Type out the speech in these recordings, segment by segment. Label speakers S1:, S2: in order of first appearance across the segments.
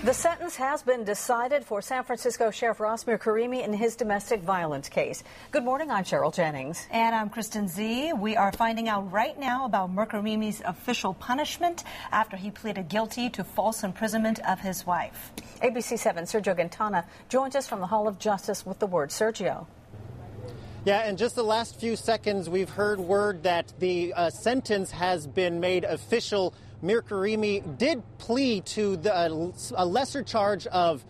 S1: The sentence has been decided for San Francisco Sheriff Ross Mirkarimi in his domestic violence case. Good morning, I'm Cheryl Jennings.
S2: And I'm Kristen Z. We are finding out right now about Mirkarimi's official punishment after he pleaded guilty to false imprisonment of his wife.
S1: ABC 7 Sergio Gantana joins us from the Hall of Justice with the word. Sergio.
S3: Yeah, in just the last few seconds, we've heard word that the sentence has been made official. Mirkarimi did plea to a lesser charge of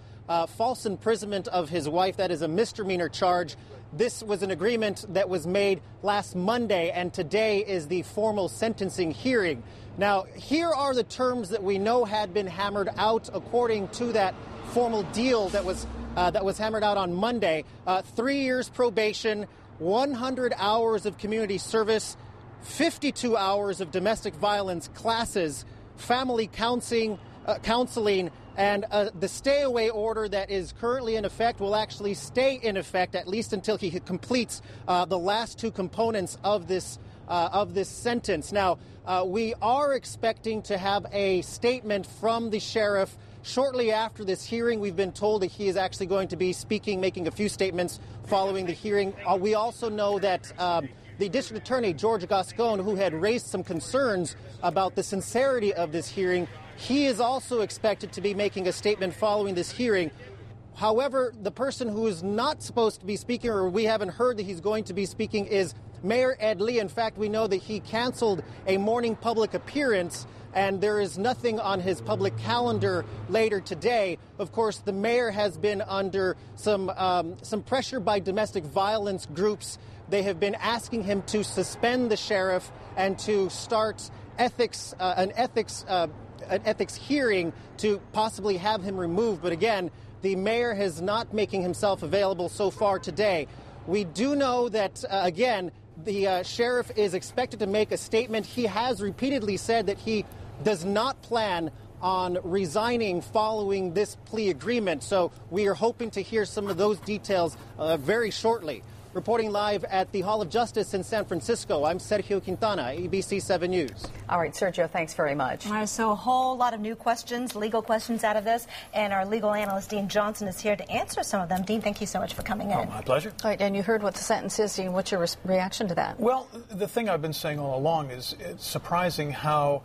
S3: false imprisonment of his wife. That is a misdemeanor charge. This was an agreement that was made last Monday, and today is the formal sentencing hearing. Now, here are the terms that we know had been hammered out according to that formal deal that was hammered out on Monday. 3 years probation, 100 hours of community service, 52 hours of domestic violence classes, family counseling, and the stay-away order that is currently in effect will actually stay in effect at least until he completes the last two components of this sentence. Now, we are expecting to have a statement from the sheriff shortly after this hearing. We've been told that he is actually going to be speaking, making a few statements following the hearing. We also know that the district attorney, George Gascon, who had raised some concerns about the sincerity of this hearing, he is also expected to be making a statement following this hearing. However, the person who is not supposed to be speaking, or we haven't heard that he's going to be speaking, is Mayor Ed Lee. In fact, we know that he canceled a morning public appearance, and there is nothing on his public calendar later today. Of course, the mayor has been under some pressure by domestic violence groups. They have been asking him to suspend the sheriff and to start an ethics hearing to possibly have him removed. But again, the mayor is not making himself available so far today. We do know that, again, the sheriff is expected to make a statement. He has repeatedly said that he does not plan on resigning following this plea agreement. So we are hoping to hear some of those details very shortly. Reporting live at the Hall of Justice in San Francisco, I'm Sergio Quintana, ABC 7 News.
S1: All right, Sergio, thanks very much.
S2: All right, so a whole lot of new questions, legal questions out of this, and our legal analyst, Dean Johnson, is here to answer some of them. Dean, thank you so much for coming in.
S4: Oh, my pleasure.
S1: All right, and you heard what the sentence is, Dean. What's your reaction to that?
S4: Well, the thing I've been saying all along is it's surprising how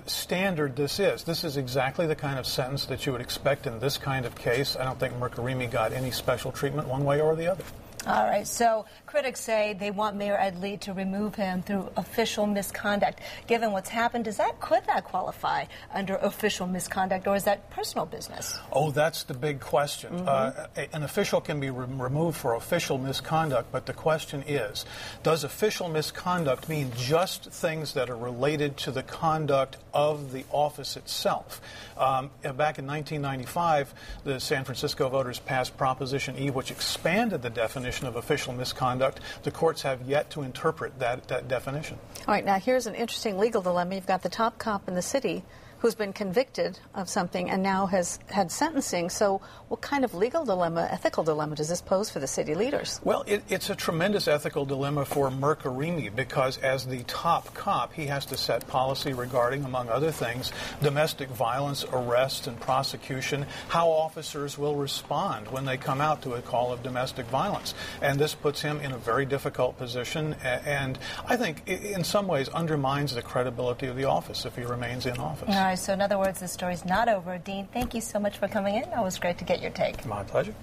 S4: standard this is. This is exactly the kind of sentence that you would expect in this kind of case. I don't think Mirkarimi got any special treatment one way or the other.
S2: All right, so critics say they want Mayor Ed Lee to remove him through official misconduct. Given what's happened, could that qualify under official misconduct, or is that personal business?
S4: Oh, that's the big question. An official can be removed for official misconduct, but the question is, does official misconduct mean just things that are related to the conduct of the office itself? Back in 1995, the San Francisco voters passed Proposition E, which expanded the definition of official misconduct. The courts have yet to interpret that definition.
S1: All right, now here's an interesting legal dilemma. You've got the top cop in the city who's been convicted of something and now has had sentencing. So what kind of legal dilemma, ethical dilemma, does this pose for the city leaders?
S4: Well, it's a tremendous ethical dilemma for Mirkarimi because as the top cop, he has to set policy regarding, among other things, domestic violence, arrest, and prosecution, how officers will respond when they come out to a call of domestic violence. And this puts him in a very difficult position and I think in some ways undermines the credibility of the office if he remains in office.
S2: All right, so in other words, the story's not over. Dean, thank you so much for coming in. It was great to get your take.
S4: My pleasure.